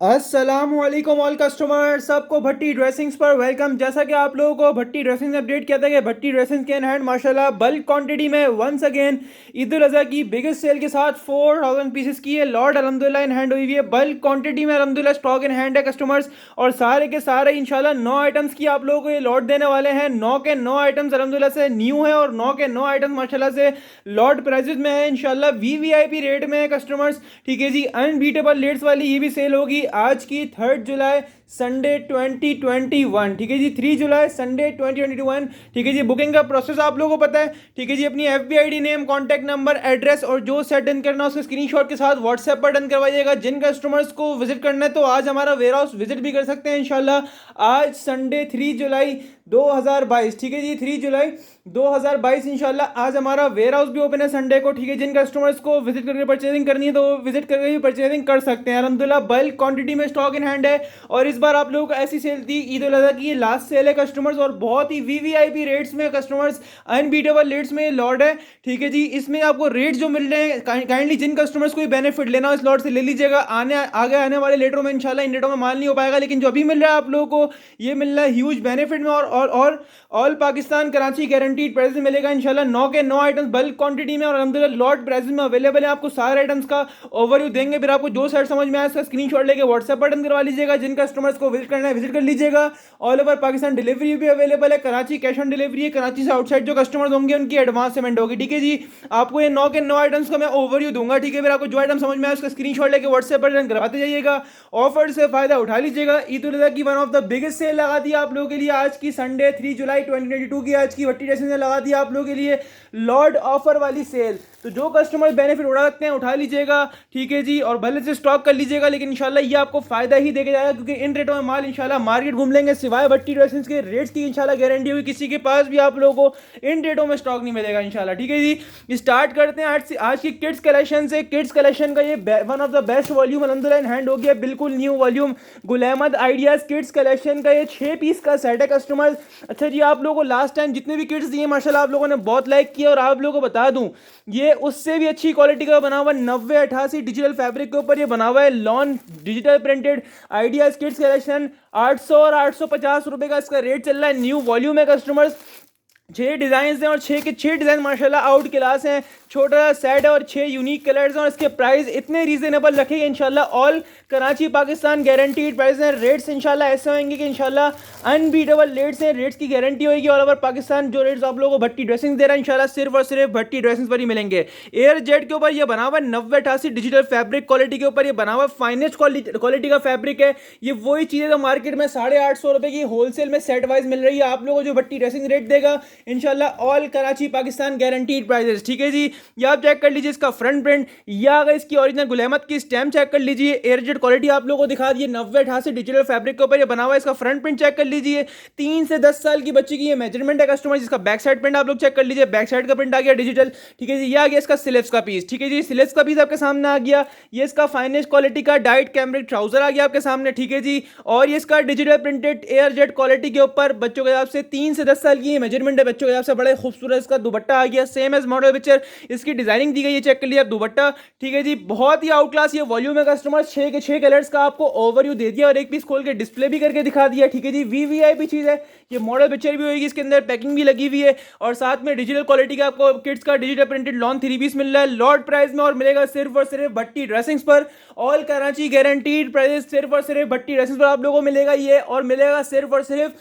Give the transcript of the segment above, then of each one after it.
अस्सलामुअलैकुम all customer, सबको भट्टी dressings पर वेलकम। जैसा कि आप लोगों को भट्टी ड्रेसिंग्स में अपडेट किया था कि भट्टी ड्रेसिंग्स के इन हैंड माशाल्लाह बल्क क्वांटिटी में वंस अगेन ईद उल अज़हा की बिगेस्ट सेल के साथ 4000 पीसेस की है लॉट अल्हम्दुलिल्लाह इन हैंड हुई हुई है। बल्क क्वांटिटी में अल्हम्दुलिल्लाह स्टॉक इन हैंड है कस्टमर्स, और सारे के सारे इंशाल्लाह 9 आइटम्स की आप लोगों को ये लॉट देने वाले हैं। 9 के 9 आइटम्स अल्हम्दुलिल्लाह से न्यू है और 9 के 9 आइटम्स माशाल्लाह से लॉट प्राइजेस में है इंशाल्लाह वीवीआईपी रेट में है कस्टमर्स। ठीक है जी, अनबीटेबल रेट्स वाली ये भी सेल होगी आज की 3 जुलाई संडे 2021। ठीक है जी, 3 जुलाई संडे 2021। ठीक है जी, बुकिंग का प्रोसेस आप लोगों को पता है। ठीक है जी, अपनी FBID name, contact number, address और जो सेट डन करना है उसके स्क्रीनशॉट के साथ व्हाट्सएप पर डन करवाइएगा। जिन कस्टमर्स को विजिट करना है तो आज हमारा वेयर हाउस विजिट भी कर सकते हैं इंशाल्लाह। आज संडे 3 जुलाई 2022। ठीक है जी, 3 जुलाई 2022 इंशाल्लाह आज हमारा वेयर हाउस भी ओपन है संडे को। ठीक है, जिन कस्टमर्स को विजिट करके परचेजिंग करनी है तो वो विजिट करके भी परचेजिंग कर सकते हैं। अल्हम्दुलिल्लाह बल्क क्वांटिटी में स्टॉक इन हैंड है, और इस बार आप लोगों को ऐसी सेल थी ईद उल अज़हा की लास्ट सेल है कस्टमर्स, और बहुत ही वीवीआईपी रेट्स में कस्टमर्स, अनबीटेबल रेट्स में लॉट है। ठीक है जी, इसमें आपको रेट जो मिल रहे हैं काइंडली जिन कस्टमर्स को बेनिफिट लेना हो इस लॉट से ले लीजिएगा। आगे आने वाले लेटरों में इंशाल्लाह इन रेटों में माल नहीं हो पाएगा, लेकिन जो अभी मिल रहा है आप लोगों को ये मिल रहा है ह्यूज बेनिफिट में, और all Pakistan Karachi guaranteed price में मिलेगा इंशाल्लाह। 9 के 9 आइटम्स बल्क क्वांटिटी में और अल्हम्दुलिल्लाह लॉट प्राइस में अवेलेबल है। आपको सारे आइटम्स का ओवरव्यू देंगे, फिर आपको जो सेट समझ में आए उसका स्क्रीनशॉट लेके व्हाट्सएप बटन करवा लीजिएगा। जिन कस्टमर्स को विजिट करना है विजिट कर लीजिएगा। ऑल ओवर पाकिस्तान डिलीवरी भी अवेलेबल है। कराची कैश ऑन डिलीवरी है, कराची से आउटसाइड जो कस्टमर्स होंगे उनकी एडवांस पेमेंट होगी। ठीक है जी, आपको ये 9 के 9 आइटम्स का मैं ओवरव्यू दूंगा। ठीक है, फिर आपको जो आइटम समझ में आए उसका स्क्रीनशॉट लेके व्हाट्सएप पर डन करवाते जाइएगा। ऑफर से फायदा उठा लीजिएगा। ईद उल अज़हा की one of the biggest sale लगा दी आप लोगों के लिए आज की संडे 3 जुलाई 2022 की आज की भट्टी ड्रेसिंग ने लगा दी आप लोगों के लिए लॉर्ड ऑफर वाली सेल। तो जो कस्टमर बेनिफिट उठा सकते हैं उठा लीजिएगा। ठीक है जी, और भले से स्टॉक कर लीजिएगा, लेकिन इंशाल्लाह ये आपको फायदा ही देके जाएगा, क्योंकि इन रेटों में माल इंशाल्लाह मार्केट घूम लेंगे सिवाय भट्टी ड्रेसिंग्स के रेट्स की इंशाल्लाह गारंटी होगी। किसी के पास भी आप लोगों को इन रेटों में स्टॉक नहीं मिलेगा इंशाल्लाह। ठीक है जी, स्टार्ट करते हैं आज की किड्स कलेक्शन से। किड्स कलेक्शन का ये one of the best volume अल्हम्दुलिल्लाह इन हैंड हो गया, बिल्कुल new volume. Gul Ahmed ideas kids collection का ये 6 पीस का सेट है कस्टमर्स। अच्छा जी, आप लोगों को लास्ट टाइम जितने भी किड्स दिए माशाल्लाह आप लोगों ने बहुत लाइक किया, और आप लोगों को बता दूं ये उससे भी अच्छी क्वालिटी का बना हुआ 9088 डिजिटल फैब्रिक के ऊपर ये बना हुआ है lawn digital printed ideas kids collection. 800 और 850 रुपए का इसका रेट चल रहा है। न्यू वॉल्यूम है कस्टमर्स। 6 डिज़ाइन हैं और 6 के 6 डिज़ाइन माशाल्लाह आउट क्लास हैं। छोटा सेट है और 6 यूनिक कलर्स हैं, और इसके प्राइस इतने रीजनेबल रखेंगे इंशाल्लाह। All Karachi Pakistan guaranteed price हैं। रेट्स इंशाल्लाह ऐसे होंगे कि इंशाल्लाह अनबीटेबल रेट्स हैं, रेट्स की गारंटी होगी। ऑल ओवर पाकिस्तान जो रेट्स आप लोगों को भट्टी ड्रेसिंग दे रहा है इंशाल्लाह सिर्फ और सिर्फ भट्टी ड्रेसिंग पर ही मिलेंगे। एयर जेट के ऊपर ये बना हुआ 9088 डिजिटल फैब्रिक क्वालिटी के ऊपर ये बना हुआ फाइनेस्ट क्वालिटी का फैब्रिक है। ये वही चीज़ें जो मार्केट में 850 रुपये की होलसेल में सेट वाइज मिल रही है, आप लोगों को जो भट्टी ड्रेसिंग रेट देगा इंशाल्लाह all Karachi Pakistan guaranteed prices. ठीक है जी, ये आप चेक कर लीजिए इसका फ्रंट प्रिंट, ये आ गई इसकी ओरिजिनल गुल अहमद की स्टैम्प चेक कर लीजिए। एयरजेट क्वालिटी आप लोगों को दिखा दी 9088 डिजिटल फैब्रिक के ऊपर ये बना हुआ है। इसका फ्रंट प्रिंट चेक कर लीजिए। 3 से 10 साल की बच्ची की ये मेजरमेंट है कस्टमर। जिसका बैक साइड प्रिंट आप लोग चेक कर लीजिए, बैक साइड का प्रिंट आ गया डिजिटल। ठीक है जी, ये आ गया इसका स्लीव्स का पीस। ठीक है जी, स्लीव्स का पीस आपके सामने आ गया। ये इसका फाइनेस्ट क्वालिटी का डाइट कैमरिक ट्राउजर आ गया आपके सामने। ठीक है जी, और ये इसका डिजिटल प्रिंटेड एयरजेट क्वालिटी के ऊपर बच्चों के हिसाब से 3 से 10 साल की मेजरमेंट है बच्चों के हिसाब से। बड़े खूबसूरत इसका दुपट्टा आ गया, सेम एज मॉडल पिक्चर इसकी डिजाइनिंग दी गई है, चेक कर लिया आप दुपट्टा। ठीक है जी, बहुत ही आउट क्लास ये वॉल्यूम है कस्टमर। 6 के 6 कलर्स का आपको ओवरव्यू दे दिया और एक पीस खोल के डिस्प्ले भी करके दिखा दिया। ठीक है जी, वीवीआईपी चीज है ये, मॉडल पिक्चर भी होगी इसके अंदर, पैकिंग भी लगी हुई है, और साथ में डिजिटल क्वालिटी का आपको किड्स का डिजिटल प्रिंटेड लॉन 3 पीस मिल रहा है लॉट प्राइस में, और मिलेगा सिर्फ और सिर्फ भट्टी ड्रेसिंग्स पर। ऑल कराची गारंटीड प्राइस सिर्फ और सिर्फ भट्टी ड्रेसिंग्स पर आप लोगों को मिलेगा ये, और मिलेगा सिर्फ और सिर्फ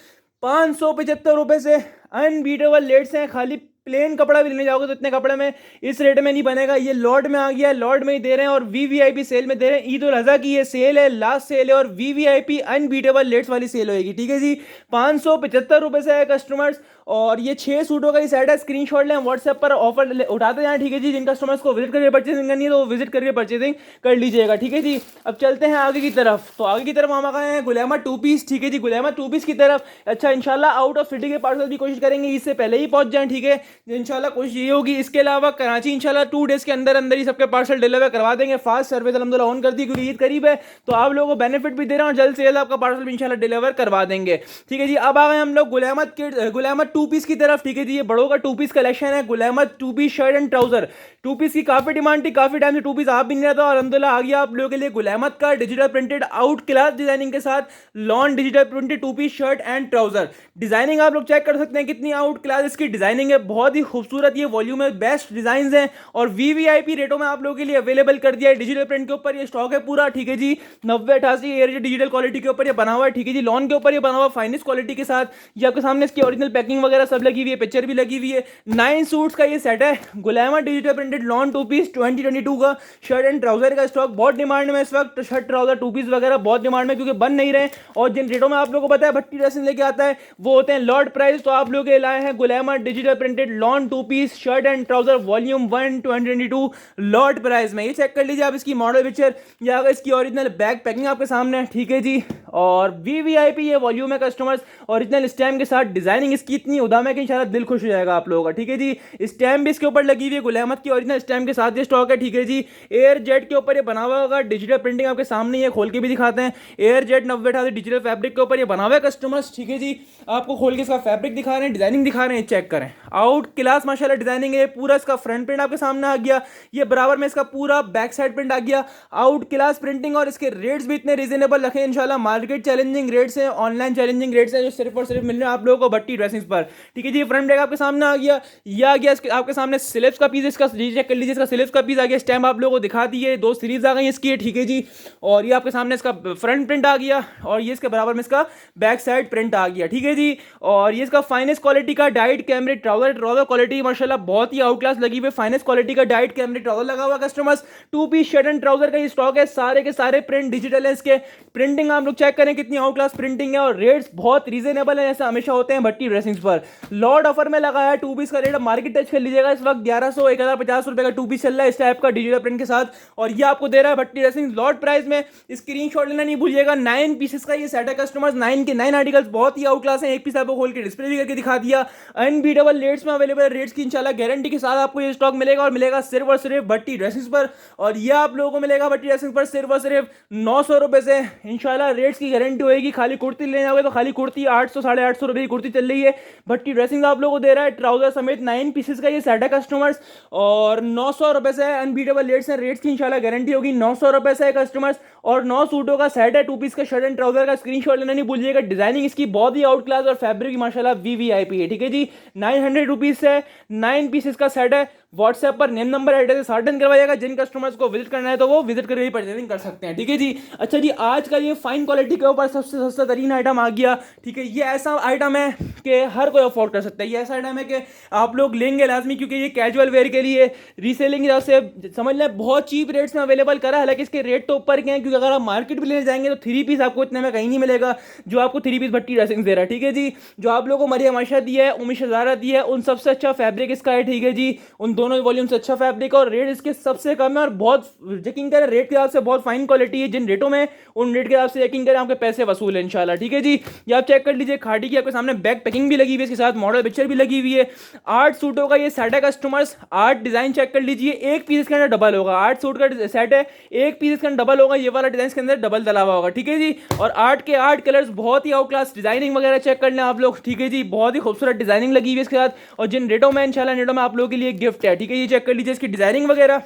575 रुपए से। अनबीटेबल रेट्स हैं। खाली प्लेन कपड़ा भी लेने जाओगे तो इतने कपड़े में इस रेट में नहीं बनेगा। ये लॉट में आ गया है, लॉट में ही दे रहे हैं, और वीवीआईपी सेल में दे रहे हैं। ईद उल अज़हा की ये सेल है, लास्ट सेल है, और वीवीआईपी अनबीटेबल रेट्स वाली सेल होगी। ठीक है जी, 575 रुपए से है कस्टमर्स, और ये 6 सूटों का ही सेट है। स्क्रीनशॉट लें व्हाट्सएप पर, ऑफर उठाते जाएं। ठीक है जी, जिन कस्टमर्स को विजिट करके परचेसिंग करनी है तो वो विजिट करके परचेसिंग कर लीजिएगा। ठीक है जी, अब चलते हैं आगे की तरफ। तो आगे की तरफ हम आ गए हैं गुल अहमद 2 पीस। ठीक है जी, गुल अहमद 2 पीस की तरफ। अच्छा, इंशाल्लाह आउट ऑफ सिटी के पार्सल भी कोशिश करेंगे इससे पहले ही पहुंच जाएं। ठीक है, इंशाल्लाह कोशिश ये होगी। इसके अलावा कराची इंशाल्लाह 2 डेज के अंदर अंदर ही सबके पार्सल डिलीवर करवा देंगे। फास्ट सर्विस अलहमदुलिल्लाह ऑन कर दी क्योंकि ईद करीब है, तो आप लोगों को बेनिफिट भी दे रहा हूँ, जल्द से जल्द आपका पार्सल भी इंशाल्लाह डिलीवर करवा देंगे। ठीक है जी, अब आ गए हम लोग गुल अहमद 2 पीस की तरफ। ठीक है जी, ये बड़ों का 2 पीस कलेक्शन है, Gul Ahmed 2 piece shirt and trouser. 2 piece की काफी डिमांड थी, काफी टाइम से 2 पीस आप भी नहीं रहा था, और अलहमदुलिल्लाह आ गया आप लोगों के लिए गुल अहमद का digital printed out class designing के साथ lawn digital printed 2 piece shirt and trouser. Designing आप लोग चेक कर सकते हैं कितनी आउट क्लास इसकी डिजाइनिंग है, बहुत ही खूबसूरत ये वॉल्यूम है, बेस्ट डिजाइन हैं और वीवीआईपी रेटों में आप लोगों के लिए अवेलेबल कर दिया है। डिजिटल प्रिंट के ऊपर ये स्टॉक है पूरा। ठीक है जी, 9088 एयर डिजिटल क्वालिटी के ऊपर ये बना हुआ है। ठीक है जी, लॉन के ऊपर ये बना हुआ फाइनेस्ट क्वालिटी के साथ। ये आपके सामने इसकी ओरिजिनल पैकिंग वगैरह सब लगी हुई है, पिक्चर भी लगी हुई है। 9 सूट्स का ये सेट है, Gul Ahmed digital printed lawn 2 piece 2022 का शर्ट एंड ट्राउजर का स्टॉक बहुत डिमांड में इस वक्त। शर्ट ट्राउजर 2 पीस वगैरह बहुत डिमांड में क्योंकि बन नहीं रहे, और जिन रेटों में आप लोगों को पता है भट्टी ड्रेसिंग लेके आता है वो होते हैं लॉट प्राइस। तो आप लोग लाए हैं Gul Ahmed digital printed lawn 2 piece shirt and trouser volume 1 2022 lot price में। ये चेक कर लीजिए आप इसकी मॉडल पिक्चर, या अगर इसकी ओरिजिनल बैक पैकिंग आपके सामने है। ठीक है जी, और वीवीआईपी ये वॉल्यूम है कस्टमर्स, ओरिजिनल स्टैम्प के साथ। डिजाइनिंग इसकी इतनी उदाम है कि इंशाल्लाह दिल खुश हो जाएगा आप लोगों का। ठीक है जी, स्टैम्प भी इसके ऊपर लगी हुई है, गुल अहमद की ओरिजिनल स्टैम्प के साथ ये स्टॉक है। ठीक है जी, एयर जेट के ऊपर ये बना हुआ होगा, डिजिटल प्रिंटिंग आपके सामने ये खोल के भी दिखाते हैं। एयर जेट 9088 डिजिटल फैब्रिक के ऊपर ये बना हुआ है कस्टमर्स। ठीक है जी, आपको खोल के इसका फैब्रिक दिखा रहे हैं, डिजाइनिंग दिखा रहे हैं, चेक करें। आउट क्लास माशाल्लाह डिजाइनिंग है, पूरा इसका फ्रंट प्रिंट आपके सामने आ गया, ये बराबर में इसका पूरा बैक साइड प्रिंट आ गया। आउट क्लास प्रिंटिंग, और इसके रेट्स भी इतने रीजनेबल रखे इंशाल्लाह। मार्केट चैलेंजिंग रेट्स हैं, ऑनलाइन चैलेंजिंग रेट्स हैं जो सिर्फ और सिर्फ मिल रहे हैं आप लोगों को भट्टी ड्रेसिंग्स पर। ठीक है जी, फ्रंट बैक आपके सामने आ गया, ये आ गया आपके सामने स्लीव्स का पीस, इसका चेक कर लीजिए, इसका स्लीव्स का पीस आ गया, स्टैम्प आप लोगों को दिखा दिए, 2 स्लीव्स आ गई इसकी। ठीक है जी, और ये आपके सामने इसका फ्रंट प्रिंट आ गया, और ये इसके बराबर में इसका बैक साइड प्रिंट आ गया। ठीक है जी, और ये इसका फाइनेस्ट क्वालिटी का डाइट कैमरिक ट्राउजर क्वालिटी माशाल्लाह बहुत ही आउट क्लास लगी हुई, फाइनेस्ट क्वालिटी का डाइट कैमरिक ट्राउजर लगा हुआ customers. 2 piece shirt and trouser का ये स्टॉक है, सारे के सारे प्रिंट डिजिटल है इसके। प्रिंटिंग आप लोग चेक करें कितनी आउट क्लास प्रिंटिंग है, और रेट्स बहुत रीजनेबल है, ऐसा हमेशा होते हैं भट्टी ड्रेसिंग्स पर। लॉट ऑफर में लगाया है 2 पीस का रेट, मार्केट टच कर लीजिएगा, इस वक्त 1100 1050 रुपए का 2 पीस चल रहा है इस टाइप का डिजिटल प्रिंट के साथ, और ये आपको दे रहा है भट्टी ड्रेसिंग लॉट प्राइस में। स्क्रीनशॉट लेना नहीं भूलिएगा। 9 पीसेस का ये सेट है कस्टमर्स, 9 के 9 आर्टिकल्स बहुत ही आउट क्लास है। एक पीस आपको खोल के डिस्प्ले भी करके दिखा दिया। अनबीटेबल रेट्स में अवेलेबल, रेट्स की इंशाल्लाह गारंटी के साथ आपको ये स्टॉक मिलेगा, और मिलेगा सिर्फ और सिर्फ भट्टी ड्रेसिंग्स पर। और ये आप लोगों को मिलेगा भट्टी ड्रेसिंग्स पर सिर्फ और सिर्फ 900 रुपए से। इंशाल्लाह रेट्स की गारंटी होगी। खाली कुर्ती लेने आओगे तो खाली कुर्ती 800 850 रुपए की कुर्ती चल रही है। भट्टी ड्रेसिंग आप लोगों को दे रहा है ट्राउजर समेत 9 पीसेस का ये सेट है कस्टमर्स, और 900 रुपए से। अनबीटेबल रेट्स हैं, रेट्स की इंशाल्लाह गारंटी होगी। 900 रुपए से कस्टमर्स, और 9 सूटों का सेट है 2 पीस का शर्ट एंड ट्राउजर का। स्क्रीनशॉट लेना नहीं भूलिएगा। डिजाइनिंग इसकी बहुत ही आउट क्लास, और फैब्रिक माशाल्लाह वीवीआईपी है। ठीक है जी, 900 रुपीज से 9 पीसेस का सेट है। व्हाट्सएप पर नेम नंबर एड्रेस से सार्टन करवाइएगा। जिन कस्टमर्स को विजिट करना है तो वो विजिट करके परचेजिंग कर सकते हैं। ठीक है जी, अच्छा जी, आज का ये फाइन क्वालिटी के ऊपर सबसे सस्ता तरीन आइटम आ गया। ठीक है, ये ऐसा आइटम है कि हर कोई अफोर्ड कर सकता है। ये ऐसा आइटम है कि आप लोग लेंगे लाजमी, क्योंकि ये कैजुअल वेयर के लिए रीसेलिंग से समझ लें बहुत चीप रेट्स में अवेलेबल करा है। हालांकि इसके रेट तो ऊपर के हैं, क्योंकि अगर आप मार्केट भी लेने जाएंगे तो 3 पीस आपको इतने में कहीं नहीं मिलेगा जो आपको 3 पीस भट्टी ड्रेसिंग दे रहा है। ठीक है जी, जो आप लोगों को मरियम आयशा दी है, उम्मी शहजादा दी है, उन सबसे अच्छा फैब्रिक इसका है। ठीक है जी, उन दोनों वॉल्यूम से अच्छा फैब्रिक, और रेट इसके सबसे कम है, और बहुत यकीन करें रेट के हिसाब से बहुत फाइन क्वालिटी है। जिन रेटों में उन रेट के हिसाब से यकीन करें आपके पैसे वसूल है इंशाल्लाह। ठीक है जी, ये आप चेक कर लीजिए। खाड़ी की आपके सामने बैक पैकिंग भी लगी हुई है, इसके साथ मॉडल पिक्चर भी लगी हुई है। 8 सूटों का ये सेट है कस्टमर्स। 8 डिजाइन चेक कर लीजिए, एक पीस के अंदर डबल होगा। 8 सूट का सेट है, एक पीस के अंदर डबल होगा। ये वाला डिजाइन के अंदर डबल डला हुआ होगा। ठीक है जी, और 8 के 8 कलर्स, बहुत ही आउट क्लास डिजाइनिंग वगैरह चेक कर लें आप लोग। ठीक है जी, बहुत ही खूबसूरत डिजाइनिंग लगी हुई है इसके साथ, और जिन रेटों में इंशाल्लाह रेटों में आप लोगों के लिए गिफ्ट है। ठीक है, ये चेक कर लीजिए इसकी डिजाइनिंग वगैरह।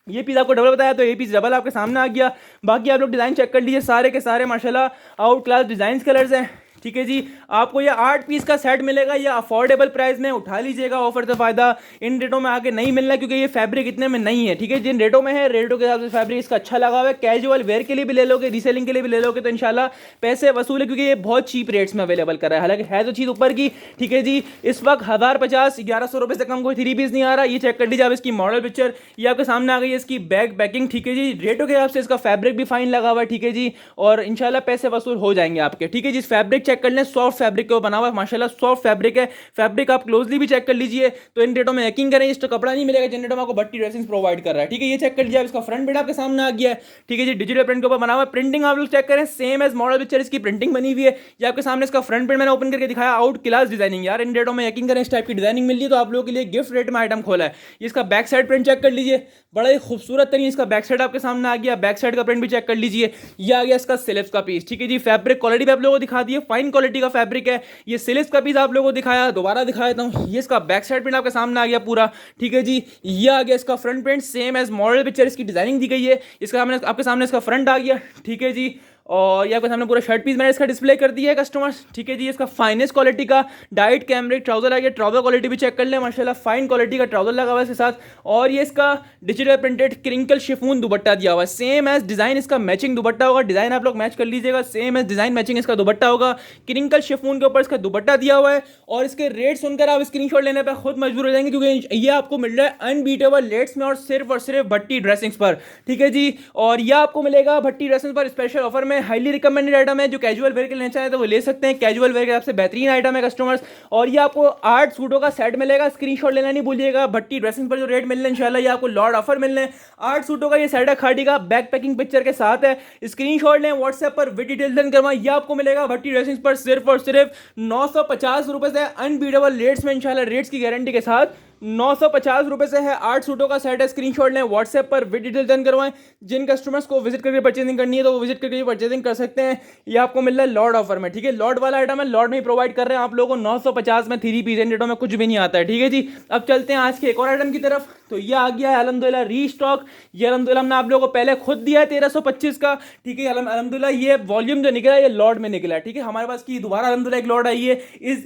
ये पीस आपको डबल बताया तो ये पीस डबल आपके सामने आ गया। बाकी आप लोग डिजाइन चेक कर लीजिए, सारे के सारे माशाल्लाह आउट क्लास डिजाइन कलर्स हैं। ठीक है जी, आपको ये 8 पीस का सेट मिलेगा, ये अफोर्डेबल प्राइस में, उठा लीजिएगा ऑफर से फायदा। इन रेटों में आगे नहीं मिलना, क्योंकि ये फैब्रिक इतने में नहीं है। ठीक है, जिन रेटों में है रेटों के हिसाब से फैब्रिक इसका अच्छा लगा हुआ है। कैजुअल वेयर के लिए भी ले लोगे, रीसेलिंग के लिए भी ले लोगे तो इंशाल्लाह पैसे वसूल है, क्योंकि ये बहुत चीप रेट्स में अवेलेबल कर रहा है। हालांकि है तो चीज़ ऊपर की। ठीक है जी, इस वक्त 1050 1100 रुपये से कम कोई 3 पीस नहीं आ रहा। ये चेक कर लीजिए आप इसकी मॉडल पिक्चर, ये आपके सामने आ गई है इसकी बैक पैकिंग। ठीक है जी, रेटों के हिसाब से इसका फैब्रिक भी फाइन लगा हुआ है। ठीक है जी, और इंशाल्लाह पैसे वसूल हो जाएंगे आपके। ठीक है जी, फैब्रिक चेक कर लें, सॉफ्ट फैब्रिक के ऊपर बना हुआ है माशाल्लाह, सॉफ्ट फैब्रिक है, फैब्रिक आप क्लोजली भी चेक कर लीजिए। तो इन रेटों में यकीन करें, इस तो कपड़ा नहीं मिलेगा जिन रेटों में आपको भट्टी ड्रेसिंग प्रोवाइड कर रहा है, ठीक है। ये चेक कर लीजिए, इसका फ्रंट प्रिंट आपके सामने आ गया है, ठीक है जी, डिजिटल प्रिंट के ऊपर बना हुआ है। प्रिंटिंग आप लोग चेक करें, सेम एज मॉडल पिक्चर इसकी प्रिंटिंग बनी हुई है। ये आपके सामने इसका फ्रंट प्रिंट मैंने ओपन करके दिखाया, आउट क्लास डिजाइनिंग। यार इन रेटों में यकीन करें, इस टाइप की डिजाइनिंग मिल रही है तो आप लोगों के लिए गिफ्ट रेट में आइटम खोला है। इसका बैक साइड प्रिंट चेक कर लीजिए, बड़ा ही खूबसूरत तरीके इसका बैक साइड आपके सामने आ गया। बैक साइड का प्रिंट भी चेक कर लीजिए, ये आ गया इसका सिलिप्स का पीस, ठीक है जी। फैब्रिक क्वालिटी भी आप लोगों को दिखा दी है, फाइन क्वालिटी का फैब्रिक है। ये सिलिप्स का पीस आप लोगों को दिखाया, दोबारा दिखा देता हूँ। ये इसका बैक साइड प्रिंट आपके सामने आ गया पूरा, ठीक है जी। ये आ गया इसका front print, same as model picture इसकी डिजाइनिंग दी गई है। इसका आपके सामने इसका फ्रंट आ गया, ठीक है जी। और ये आपके सामने पूरा शर्ट पीस मैंने इसका डिस्प्ले कर दिया है कस्टमर्स, ठीक है जी। इसका फाइनेस्ट क्वालिटी का डाइट कैमरिक ट्राउजर आ गया, ट्राउजर क्वालिटी भी चेक कर ले माशाल्लाह, फाइन क्वालिटी का ट्राउजर लगा हुआ है इसके साथ। और ये इसका डिजिटल प्रिंटेड क्रिंकल शिफॉन दुपट्टा दिया हुआ है, सेम एज डिजाइन इसका मैचिंग दुपट्टा होगा। डिजाइन आप लोग मैच कर लीजिएगा, सेम एज डिजाइन मैचिंग इसका दुपट्टा होगा। क्रिंकल शिफॉन के ऊपर इसका दुपट्टा दिया हुआ है। और इसके रेट सुनकर आप स्क्रीनशॉट लेने पर खुद मजबूर हो जाएंगे, क्योंकि ये आपको मिल रहा है अनबीटेबल रेट्स में और सिर्फ भट्टी ड्रेसिंग्स पर, ठीक है जी। और यह आपको मिलेगा भट्टी ड्रेसिंग्स पर स्पेशल ऑफर में, हाईली रिकमेंडेड आइटम है। जो कैजुअल वेयर के लेना चाहे तो वो ले सकते हैं, कैजुअल वेयर के सबसे बेहतरीन आइटम है कस्टमर्स। और ये आपको 8 सूटों का सेट मिलेगा, स्क्रीनशॉट लेना नहीं भूलिएगा। भट्टी ड्रेसिंग पर जो रेट मिलने इंशाल्लाह ये आपको लॉर्ड ऑफर मिलने। 8 सूटों का ये सेट है, खाड़ी का बैक पैकिंग पिक्चर के साथ है। स्क्रीनशॉट लें, व्हाट्सएप पर विद डिटेल सेंड करवाएं। ये आपको मिलेगा भट्टी ड्रेसिंग पर सिर्फ और सिर्फ 950 रुपए से, अनबीटेबल रेट्स में इंशाल्लाह, रेट्स की गारंटी के साथ 950 रुपए से है। 8 सूटों का सेट है, स्क्रीनशॉट लें, व्हाट्सएप पर विद डिटेल सेंड करवाएं। जिन कस्टमर्स को विजिट करके परचेजिंग करनी है तो वो विजिट करके परचेजिंग कर सकते हैं। ये आपको मिल रहा है लॉर्ड ऑफर में, ठीक है। लॉर्ड वाला आइटम है, लॉर्ड में ही प्रोवाइड कर रहे हैं आप लोगों को 950 में 3 पीस। इन रेटों में कुछ भी नहीं आता है, ठीक है जी। अब चलते हैं आज के एक और आइटम की तरफ। तो ये आ गया है अल्हम्दुलिल्लाह रीस्टॉक। ये अल्हम्दुलिल्लाह हमने आप लोगों को पहले खुद दिया है 1325 का, ठीक है। अल्हम्दुलिल्लाह ये वॉल्यूम जो निकला है ये लॉर्ड में निकला है, ठीक है। हमारे पास की दोबारा अल्हम्दुलिल्लाह एक लॉर्ड आई है।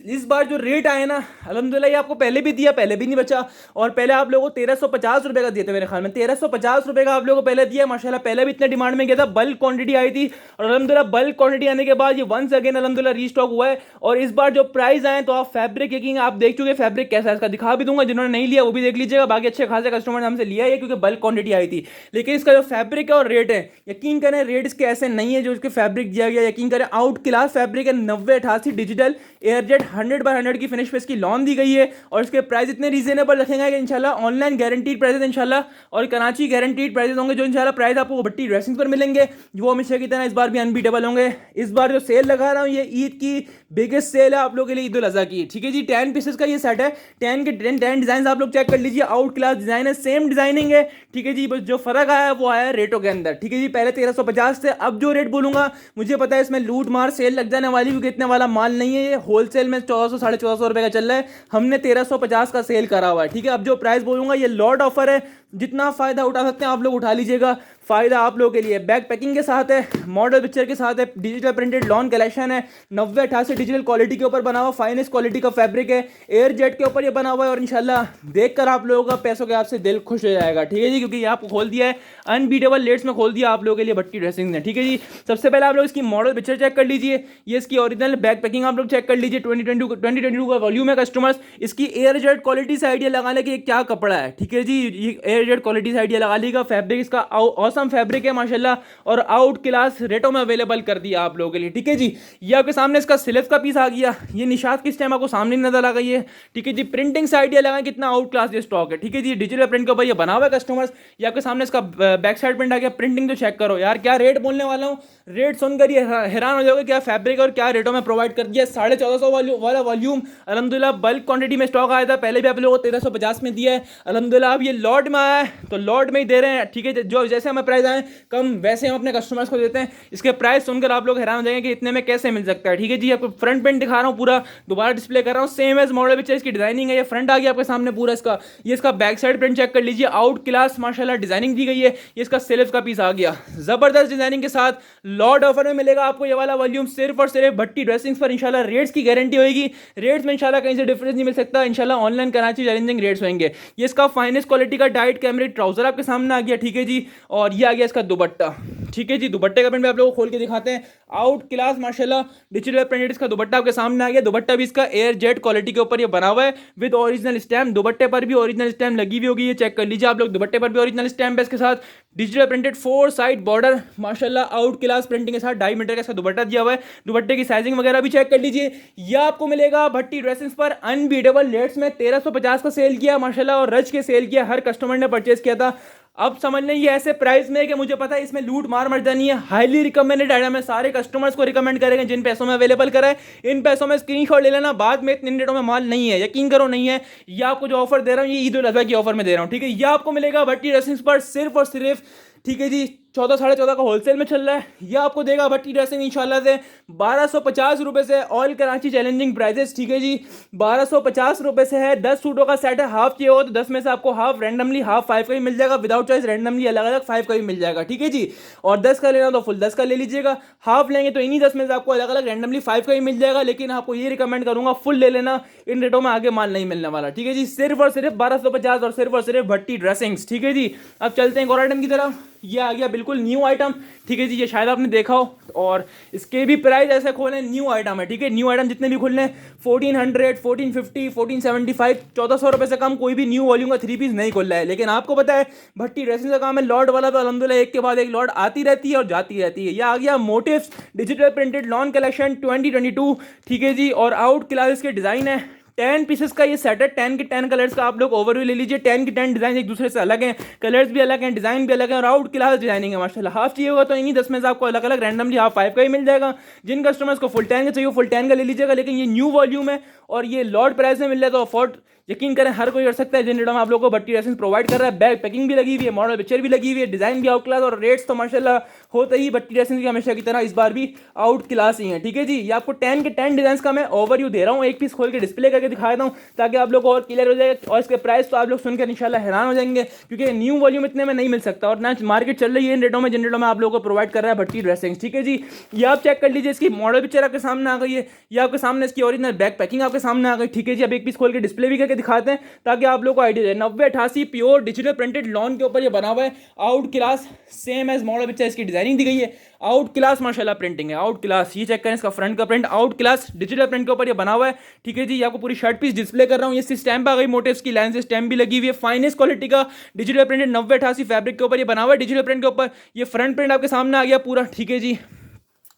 इस बार जो रेट आए ना अल्हम्दुलिल्लाह, ये आपको पहले भी दिया, पहले भी नहीं बचा। और पहले आप लोगों को 1350 रुपए का दिए थे मेरे ख्याल में, 1350 रुपए का आप लोगों को पहले दिया माशाल्लाह। पहले भी इतने डिमांड में गया था, बल्क क्वांटिटी आई थी। और अल्हम्दुलिल्लाह बल्क क्वांटिटी आने के बाद ये वंस अगेन अल्हम्दुलिल्लाह रीस्टॉक हुआ है। और इस बार जो प्राइस आए तो आप फैब्रिक यकीन, आप देख चुके फैब्रिक कैसा है, इसका दिखा भी दूंगा, जिन्होंने नहीं लिया वो भी देख लीजिएगा। बाकी अच्छे खासे कस्टमर ने हमसे लिया है क्योंकि बल्क क्वांटिटी आई थी। लेकिन इसका जो फैब्रिक है और रेट है, यकीन करें रेट इसके ऐसे नहीं है जो इसके फैब्रिक दिया गया। यकीन करें आउट क्लास फैब्रिक है, 9088 डिजिटल एयरजेट 100/100 की फिनिश पे इसकी लॉन दी गई है। और इसके प्राइस इतने रीजनेबल रखेंगे कि इंशाल्लाह ऑनलाइन गारंटीड प्राइस इंशाल्लाह, और कराची गारंटीड प्राइस होंगे जो इंशाल्लाह प्राइस आपको भट्टी ड्रेसिंग पर मिलेंगे, वो हमेशा की तरह इस बार भी अनबीटेबल होंगे। इस बार जो सेल लगा रहा हूँ ये ईद की बिगेस्ट सेल है आप लोगों के लिए, ईद उल अज़हा की, ठीक है जी। 10 पीसेस का ये सेट है, 10 के 10 डिजाइन आप लोग चेक कर लीजिए। आउट क्लास डिजाइन है, सेम डिजाइनिंग है, ठीक है जी। बस जो फर्क आया है वो आया है रेटों के अंदर, ठीक है जी। पहले 1350 से अब जो रेट बोलूंगा, मुझे पता है इसमें लूट मार सेल लग जाने वाली, क्योंकि इतने वाला माल नहीं है। ये होलसेल में 1400 1450 रुपए का चल रहा है, हमने 1350 का सेल करा हुआ है, ठीक है। अब जो प्राइस बोलूंगा ये लॉट ऑफर है, जितना फायदा उठा सकते हैं आप लोग उठा लीजिएगा। फायदा आप लोगों के लिए बैक पैकिंग के साथ है, मॉडल पिक्चर के साथ है, डिजिटल प्रिंटेड लॉन कलेक्शन है, 9088 डिजिटल क्वालिटी के ऊपर बना हुआ, फाइनेस्ट क्वालिटी का फैब्रिक है, एयर जेट के ऊपर ये बना हुआ है। और इंशाल्लाह देखकर आप लोगों का पैसों के आपसे दिल खुश हो जाएगा, ठीक है जी। क्योंकि ये आपको खोल दिया है अनबीटेबल रेट्स में, खोल दिया आप लोगों के लिए भट्टी ड्रेसिंग ने, ठीक है जी। सबसे पहले आप लोग इसकी मॉडल पिक्चर चेक कर लीजिए, ये इसकी ओरिजिनल बैक पैकिंग आप लोग चेक कर लीजिए। 2022 का वॉल्यूम है कस्टमर्स। इसकी एयर जेट क्वालिटी से आइडिया लगा ले कि क्या कपड़ा है, ठीक है जी। ये एयर जेट क्वालिटी से आइडिया लगा लीजिएगा। फैब्रिक इसका ऑसम फैब्रिक है माशाल्लाह, और आउट क्लास रेटों में अवेलेबल कर दिया आप लोगों के लिए, ठीक है जी। ये आपके सामने इसका सिलेक्स का पीस आ गया। ये निशात किस टाइम आपको सामने नजर आ गई है, ठीक है जी। प्रिंटिंग से आइडिया लगा कितना आउट क्लास ये स्टॉक है, ठीक है जी। डिजिटल प्रिंट के ऊपर ये बना हुआ है कस्टमर्स। ये आपके सामने इसका बैक साइड प्रिंट आ गया। प्रिंटिंग तो चेक करो यार, क्या रेट बोलने वाला हूँ, रेट सुनकर ये हैरान हो जाओगे क्या फैब्रिक और क्या रेटों में प्रोवाइड कर दिया। 1450 वाला वॉल्यूम अल्हम्दुलिल्लाह बल्क क्वांटिटी में स्टॉक आया था, पहले भी आप लोगों को 1350 में दिया है अल्हम्दुलिल्लाह। अब ये लॉट में आया है तो लॉट में ही दे रहे हैं, ठीक है। जो जैसे हमें प्राइस आए कम वैसे हम अपने कस्टमर्स को देते हैं। इसके प्राइस सुनकर आप लोग हैरान हो जाएंगे कि इतने में कैसे मिल सकता है, ठीक है जी। आपको फ्रंट प्रिंट दिखा रहा हूँ, पूरा दोबारा डिस्प्ले कर रहा हूँ, सेम एज मॉडल पिक्चर इसकी डिजाइनिंग है। ये फ्रंट आ गया आपके सामने पूरा इसका। ये इसका बैक साइड प्रिंट चेक कर लीजिए, आउट क्लास माशाल्लाह डिजाइनिंग दी गई है। ये इसका सिलेक्स का पीस आ गया जबरदस्त डिजाइनिंग के साथ। लॉट ऑफर में मिलेगा आपको ये वाला वॉल्यूम सिर्फ और सिर्फ भट्टी ड्रेसिंग्स पर। इंशाल्लाह रेट्स की गारंटी होगी, रेट्स में इंशाल्लाह कहीं से डिफरेंस नहीं मिल सकता। इंशाल्लाह ऑनलाइन कराची चैलेंजिंग रेट्स होंगे। ये इसका फाइनेस्ट क्वालिटी का डाइट डाइट कैमरिक ट्राउजर आपके सामने आ गया, ठीक है जी। और ये आ गया इसका दुपट्टा, ठीक है जी। दुपट्टे का प्रिंट भी आप लोगों को खोल के दिखाते हैं, आउट क्लास माशाल्लाह डिजिटल प्रिंटेड इसका दुपट्टा आपके सामने आ गया। दुपट्टा भी इसका एयर जेट क्वालिटी के ऊपर ये बना हुआ है विद ओरिजिनल स्टैम्प। दुपट्टे पर भी ओरिजिनल स्टैम्प लगी हुई होगी, ये चेक कर लीजिए आप लोग। दुपट्टे पर भी ओरिजिनल स्टैम्प है इसके साथ, डिजिटल प्रिंटेड 4 साइड बॉर्डर माशाल्लाह आउट क्लास प्रिंटिंग के साथ 2.5 मीटर का इसका दुपट्टा दिया हुआ है। दुपट्टे की साइजिंग वगैरह भी चेक कर लीजिए। यह आपको मिलेगा भट्टी ड्रेसेस पर अनबीटेबल रेट्स में 1350 का सेल किया माशाल्लाह, और रज के सेल किया, हर कस्टमर ने परचेज किया था। अब समझ लें ये ऐसे प्राइस में कि मुझे पता है इसमें लूट मार मर जानी है। हाईली रिकमेंडेड आइटम है, सारे कस्टमर्स को रिकमेंड करेंगे जिन पैसों में अवेलेबल करा है। इन पैसों में स्क्रीनशॉट ले लेना, बाद में इतने रेटों में माल नहीं है, यकीन करो नहीं है। ये आपको जो ऑफर दे रहा हूँ ये ईद उल अज़हा की ऑफर में दे रहा हूँ, ठीक है। ये आपको मिलेगा भट्टी ड्रेसिंग्स पर सिर्फ और सिर्फ, ठीक है जी, 14 साढ़े 14 का होलसेल में चल रहा है। यह आपको देगा भट्टी ड्रेसिंग इंशाल्लाह से 1250 रुपए से, ऑल कराची चैलेंजिंग प्राइजेस, ठीक है जी। 1250 रुपए से है, 10 सूटों का सेट है। हाफ चाहिए हो तो 10 में से आपको हाफ रैंडमली हाफ 5 का ही मिल जाएगा, विदाउट चॉइस रैंडमली अलग अलग 5 का ही मिल जाएगा, ठीक है जी। और 10 का लेना तो फुल 10 का ले लीजिएगा, हाफ लेंगे तो इन्हीं 10 में से आपको अलग अलग रैंडमली 5 का ही मिल जाएगा। लेकिन आपको ये रिकमेंड करूंगा फुल ले लेना, इन रेटों में आगे माल नहीं मिलने वाला, ठीक है जी। सिर्फ और सिर्फ 1250 और सिर्फ भट्टी ड्रेसिंग्स, ठीक है जी। अब चलते हैं एक और आइटम की तरफ। ये आ गया बिल्कुल न्यू आइटम, ठीक है जी, ये शायद आपने देखा हो, और इसके भी प्राइस ऐसे खोले, न्यू आइटम है, ठीक है। न्यू आइटम जितने भी खुलने 1400, 1450, 1475, 1400 रुपए से कम कोई भी न्यू वॉल्यूम का 3 पीस नहीं खुल रहा है। लेकिन आपको पता है भट्टी ड्रेसिंग का काम है, लॉर्ड वाला तो अल्हम्दुलिल्लाह एक के बाद एक लॉर्ड आती रहती है और जाती रहती है। ये आ गया Motifz digital printed lawn collection 2022, ठीक है जी। और आउट क्लास के डिजाइन है, 10 पीसेस का ये सेट है, 10 के 10 कलर्स का आप लोग ओवरव्यू ले लीजिए। 10 के 10 डिजाइन एक दूसरे से अलग हैं, कलर्स भी अलग हैं, डिजाइन भी अलग है, और आउट क्लास डिजाइनिंग है माशाल्लाह। हाफ चाहिए होगा तो इन्हीं 10 में से आपको अलग अलग रैंडमली हाफ 5 का ही मिल जाएगा। जिन कस्टमर्स को फुल 10 का चाहिए फुल 10 का ले लीजिएगा। लेकिन ये न्यू वॉल्यूम है और ये लॉर्ड प्राइस में मिल रहा है, तो अफोर्ड यकीन करें हर कोई कर सकता है। जिन रेटों में आप लोगों को भट्टी ड्रेसिंग प्रोवाइड कर रहा है, बैग पैकिंग भी लगी हुई है, मॉडल पिक्चर भी लगी हुई है, डिजाइन भी आउट क्लास, और रेट्स तो माशाल्लाह होते ही भट्टी ड्रेसिंग की हमेशा की तरह इस बार भी आउट क्लास ही है, ठीक है जी। ये आपको 10 के 10 डिजाइन का मैं ओवरव्यू दे रहा हूँ, एक पीस खोल के डिस्प्ले करके दिखा देता हूँ ताकि आप लोग को और क्लियर हो जाएगा। और इसके प्राइस तो आप लोग सुनकर इंशाल्लाह हैरान हो जाएंगे, क्योंकि न्यू वॉल्यूम इतने में नहीं मिल सकता, और ना मार्केट चल रही है इन रेटों में जिन रेटों में आप लोगों को प्रोवाइड कर रहा है भट्टी ड्रेसिंग, ठीक है जी। ये आप चेक कर लीजिए, इसकी मॉडल पिक्चर आपके सामने आ गई है, ये आपके सामने इसकी ओरिजिनल बैक पैकिंग आपके सामने आ गई, ठीक है जी। अब एक पीस खोल के डिस्प्ले भी करके दिखाते हैं ताकि आप लोग को आइडिया है। 9088 प्योर डिजिटल प्रिंटेड लॉन के ऊपर ये बना हुआ है, out class same as model picture इसकी डिजाइनिंग दी गई है, आउट क्लास माशाल्लाह प्रिंटिंग है, आउट क्लास। ये चेक करें इसका फ्रंट का print, out class digital print के ऊपर ये बना हुआ है, ठीक है जी। ये आपको पूरी शर्ट पीस डिस्प्ले कर रहा हूँ, ये स्टैम्प आ गई, मोटिव्स की लाइन से स्टैम्प भी लगी हुई है, फाइनेस्ट क्वालिटी का डिजिटल प्रिंटेड 9088 फैब्रिक के ऊपर ये बना हुआ है। डिजिटल प्रिंट के ऊपर ये फ्रंट प्रिंट आपके सामने आ गया पूरा, ठीक है जी।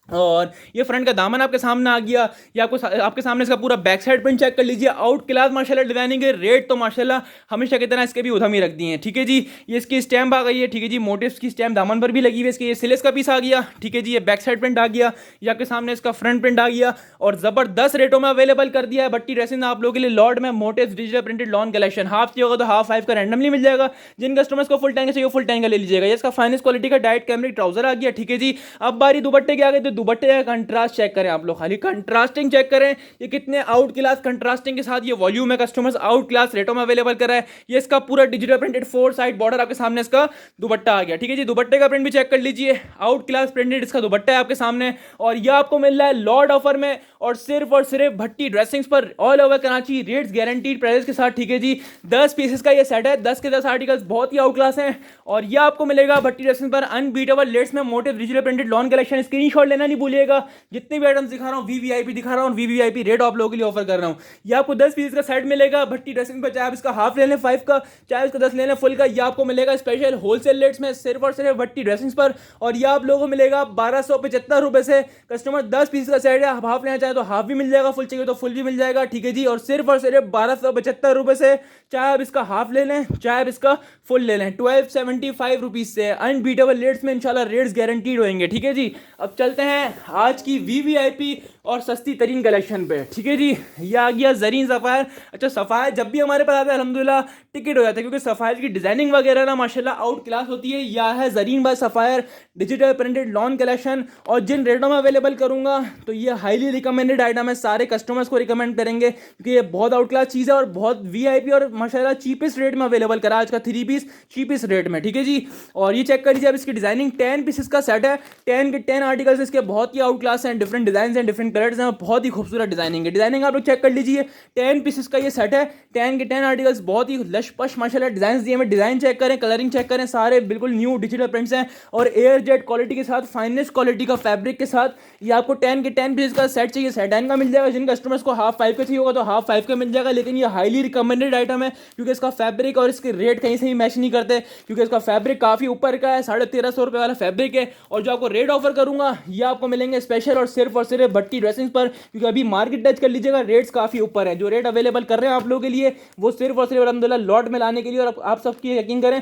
और ये फ्रंट का दामन आपके सामने आ गया, ये आपके सामने इसका पूरा बैक साइड प्रिंट चेक कर लीजिए, आउट क्लास माशाल्लाह डिजाइनिंग है। रेट तो माशाल्लाह हमेशा की तरह इसके भी उधम ही रख दिए हैं, ठीक है जी। ये इसकी स्टैम्प आ गई है, ठीक है जी, मोटिव्स की स्टैम्प दामन पर भी लगी हुई है। इसके ये सिलेस का पीस आ गया, ठीक है जी। ये बैक साइड प्रिंट आ गया, ये आपके सामने इसका फ्रंट प्रिंट आ गया, और जबरदस्त रेटों में अवेलेबल कर दिया है भट्टी ड्रेसिंग आप लोगों के लिए लॉर्ड में Motifz digital printed lawn collection. Half चाहिए होगा तो हाफ 5 का रैंडमली मिल जाएगा, जिन कस्टमर्स को फुल 10 का चाहिए फुल 10 का ले लीजिएगा। ये इसका फाइनेस्ट क्वालिटी का डाइट कैमरिक ट्राउजर आ गया, ठीक है जी। अब बारी दुपट्टे की आ गई, तो दुपट्टे का कंट्रास्ट चेक करें आप लोग, खाली कंट्रास्टिंग चेक करें, ये कितने आउट क्लास कंट्रास्टिंग के साथ ये वॉल्यूम है, कस्टमर्स आउट क्लास रेटों में अवेलेबल कर रहा है। ये इसका पूरा डिजिटल प्रिंटेड 4 साइड बॉर्डर आपके सामने इसका दुपट्टा आ गया, ठीक है जी। दुपट्टे का प्रिंट भी चेक कर लीजिए, आउट क्लास प्रिंटेड इसका दुपट्टा है आपके सामने, और ये आपको मिल रहा है लॉर्ड ऑफर में, और सिर्फ भट्टी ड्रेसिंग्स पर all over Karachi, rates guaranteed price के साथ, ठीक है जी। 10 पीसेस का ये सेट है, 10 के 10 आर्टिकल्स बहुत ही आउट क्लास हैं, और ये आपको मिलेगा भट्टी ड्रेसिंग पर अनबीटेबल रेट्स में motive digital printed lawn collection. Screenshot लेना नहीं भूलिएगा, जितने भी आइटम्स दिखा रहा हूँ वीवीआईपी दिखा रहा हूँ, वीवीआईपी रेट आप लोगों के लिए ऑफर कर रहा हूँ। ये आपको 10 पीस का सेट मिलेगा भट्टी ड्रेसिंग पर, चाहे आप इसका हाफ ले लें 5 का, चाहे इसका 10 ले लें फुल का। ये आपको मिलेगा स्पेशल होलसेल रेट्स में सिर्फ और सिर्फ भट्टी ड्रेसिंग्स पर, और ये आप लोगों को मिलेगा 1275 रुपए से। कस्टमर 10 पीस का सेट है, आप हाफ लेना चाहे तो हाफ भी मिल जाएगा, फुल चाहिए तो फुल भी मिल जाएगा, ठीक है जी। और सिर्फ 1275 रुपए से, चाहे आप इसका हाफ ले लें चाहे आप इसका फुल ले लें, 1275 रुपीज से अनबीटेबल रेट्स में इंशाल्लाह रेट्स गारंटीड होंगे, ठीक है जी। अब चलते हैं आज की वीवीआईपी और सस्ती तरीन कलेक्शन पे, ठीक है जी। ये आ गया जरीन सफ़ायर। अच्छा, सफ़ायर जब भी हमारे पास आता है अल्हम्दुलिल्लाह टिकट हो जाता है, क्योंकि सफ़ायर की डिजाइनिंग वगैरह ना माशाल्लाह आउट क्लास होती है। यह है Zareen by Sapphire digital printed lawn collection, और जिन रेटों में अवेलेबल करूंगा तो ये हाईली रिकमेंडेड आइटम है, सारे कस्टमर्स को रिकमेंड करेंगे, क्योंकि ये बहुत आउट क्लास चीज़ है और बहुत वीआईपी और माशाल्लाह चीपेस्ट रेट में अवेलेबल करा आज का 3 पीस चीपेस्ट रेट में, ठीक है जी। और ये चेक कर लीजिए, अब इसकी डिजाइनिंग 10 पीसेस का सेट है, 10 के 10 आर्टिकल्स इसके बहुत ही आउट क्लास हैं, डिफरेंट डिजाइन हैं, डिफरेंट कलर्स हैं, बहुत ही खूबसूरत डिजाइनिंग है। डिजाइनिंग आप लोग चेक कर लीजिए, 10 पीसेस का ये सेट है, 10 के 10 आर्टिकल्स, बहुत ही लश पश माशाल्लाह डिजाइन दिए हैं। डिजाइन चेक करें, कलरिंग चेक करें, सारे बिल्कुल न्यू डिजिटल प्रिंट्स हैं और एयर जेट क्वालिटी के साथ, फाइनेस्ट क्वालिटी का फैब्रिक के साथ ये आपको 10 के 10 पीसेस का सेट चाहिए, सेट 10 का मिल जाएगा। जिन कस्टमर्स को हाफ 5 का चाहिए होगा तो हाफ 5 का मिल जाएगा, लेकिन ये हाईली रिकमेंडेड आइटम है क्योंकि इसका फैब्रिक और इसके रेट कहीं से भी मैच नहीं करते, क्योंकि इसका फैब्रिक काफ़ी ऊपर का है, 1350 रुपये वाला फैब्रिक है। और जो आपको रेट ऑफर करूंगा ये आपको मिलेंगे स्पेशल और सिर्फ भट्टी ड्रेसिंग पर, क्योंकि अभी मार्केट टच कर लीजिएगा, रेट्स काफ़ी ऊपर है। जो रेट अवेलेबल कर रहे हैं आप लोगों के लिए वो सिर्फ और सिर्फ अलहमदुलिल्लाह लॉट में लाने के लिए, और आप सबकी यकीन करें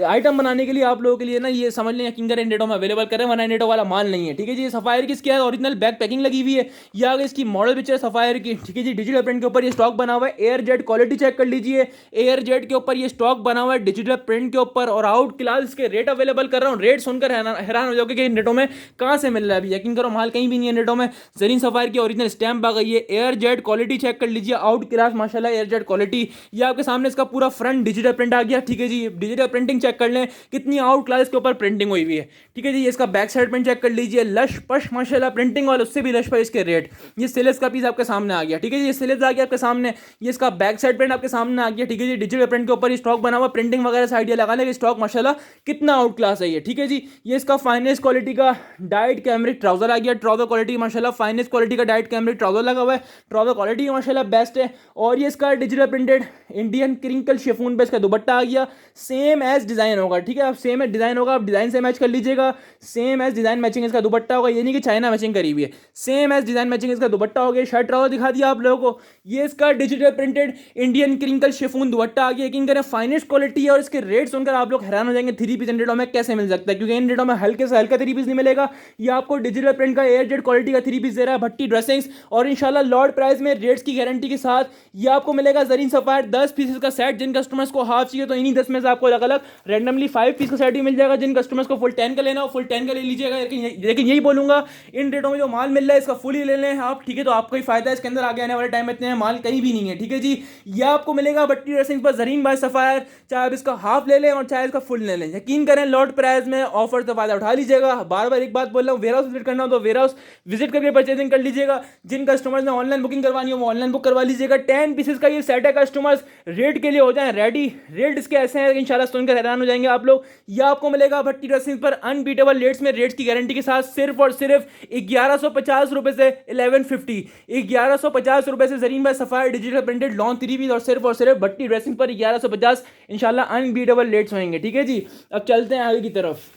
आइटम बनाने के लिए आप लोगों के लिए ना, ये समझ लें यकीन करें नेटो में अवेलेबल करें, वरना नेटो वाला माल नहीं है। ठीक है जी, सफायर की इसकी ओरिजिनल बैक पैकिंग लगी हुई है, ये आगे इसकी मॉडल पिक्चर सफायर की। ठीक है जी, डिजिटल प्रिंट के ऊपर ये स्टॉक बना हुआ है, एयर जेट क्वालिटी चेक कर लीजिए, एयर जेट के ऊपर ये स्टॉक बना हुआ है डिजिटल प्रिंट के ऊपर, और आउट क्लास इसके रेट अवेलेबल कर रहा हूँ। रेट सुनकर हैरान हो जाओगे कि नेटो में कहाँ से मिल रहा है। अभी यकीन करो माल कहीं भी नहीं है नेटो में। जरीन सफायर की ओरिजिनल स्टैम्प आ गई है, एयर जेट क्वालिटी चेक कर लीजिए, आउट क्लास माशाल्लाह एयर जेट क्वालिटी। ये आपके सामने इसका पूरा फ्रंट डिजिटल प्रिंट आ गया। ठीक है जी, डिजिटल प्रिंटिंग चेक कर लें कितनी आउट क्लास के ऊपर प्रिंटिंग हुई हुई है। ठीक है जी, इसका बैक साइड प्रिंट चेक कर लीजिए, लश पश माशाल्लाह प्रिंटिंग और उससे भी लश पश इसके रेट। ये सिलेस का पीस आपके सामने आ गया। ठीक है जी, ये सिलेस आ गया आपके सामने, ये इसका बैक साइड प्रिंट आपके सामने आ गया। ठीक है जी, डिजिटल प्रिंट के ऊपर स्टॉक बना हुआ, प्रिंटिंग वगैरह से आइडिया लगाने का स्टॉक माशाल्लाह कितना आउट क्लास है ये। ठीक है जी, ये इसका फाइनेस्ट क्वालिटी का डाइट कैमरिक ट्राउजर आ गया, ट्राउजर क्वालिटी माशाल्लाह फाइनेस्ट क्वालिटी का डाइट कैमरिक ट्राउजर लगा हुआ है, ट्राउजर क्वालिटी माशाल्लाह बेस्ट है। और ये इसका digital printed Indian crinkle chiffon पे इसका दुपट्टा आ गया, सेम एज डिजाइन होगा। ठीक है, आप सेम एज डिजाइन होगा, आप डिजाइन से मैच कर लीजिएगा, सेम एज डिजाइन मैचिंग इसका दुपट्टा होगा, ये नहीं कि चाइना मैचिंग करी हुई है, सेम एज डिजाइन मैचिंग इसका दुपट्टा हो गया। शर्ट ट्राउजर दिखा दिया आप लोगों को, ये इसका digital printed Indian crinkle chiffon dupatta आ गया। यकीन करें फाइनेस्ट क्वालिटी है और इसके रेट सुनकर आप लोग हैरान हो जाएंगे, 3 पीस इन रेटों में कैसे मिल सकता है, क्योंकि इन रेटों में हल्के से हल्का 3 पीस नहीं मिलेगा। ये आपको डिजिटल प्रिंट का एयर जेट क्वालिटी का 3 पीस दे रहा है भट्टी ड्रेसिंग्स, और इंशाल्लाह लॉट प्राइस में रेट्स की गारंटी के साथ ये आपको मिलेगा जरीन सफायर 10 पीसेस का सेट। जिन कस्टमर्स को हाफ चाहिए तो इन्हीं 10 में से आपको अलग अलग रैंडमली 5 पीस का सेट भी मिल जाएगा। जिन कस्टमर्स को फुल 10 का लेना हो फुल 10 का ले लीजिएगा, लेकिन यही बोलूंगा इन रेटों में जो माल मिल रहा है इसका फुल ही ले लें आप। ठीक है, तो आपको ही फायदा है, इसके अंदर आगे आने वाले टाइम में इतने माल कहीं भी नहीं है। ठीक है जी, ये आपको मिलेगा भट्टी ड्रेसिंग पर जरीन बाय सफायर, चाहे आप इसका हाफ ले लें और चाहे इसका फुल ले लें। यकीन करें लॉट प्राइस में ऑफर से फायदा उठा लीजिएगा। बार बार एक बात बोल रहा हूँ, वेयर हाउस विजिट करना हो तो वेयर हाउस विजिट करके परचेजिंग कर लीजिएगा। जिन कस्टमर्स ने ऑनलाइन बुकिंग करवानी हो वो ऑनलाइन बुक करवा लीजिएगा। 10 पीसेस का ये सेट है, कस्टमर्स रेट के लिए हो जाए रेडी। रेट इसके ऐसे हैं इंशाल्लाह सुनकर हैरान हो जाएंगे आप लोग। ये आपको मिलेगा भट्टी ड्रेसिंग पर अनबीटेबल रेट्स में, रेट्स की गारंटी के साथ, सिर्फ और सिर्फ 1150 रुपए से 1150, 1150 रुपए से Zareen by Sapphire digital printed lawn 3 piece, और सिर्फ भट्टी ड्रेसिंग पर 1150 इंशाल्लाह अनबीटेबल रेट्स होंगे। ठीक है जी, अब चलते हैं आगे की तरफ।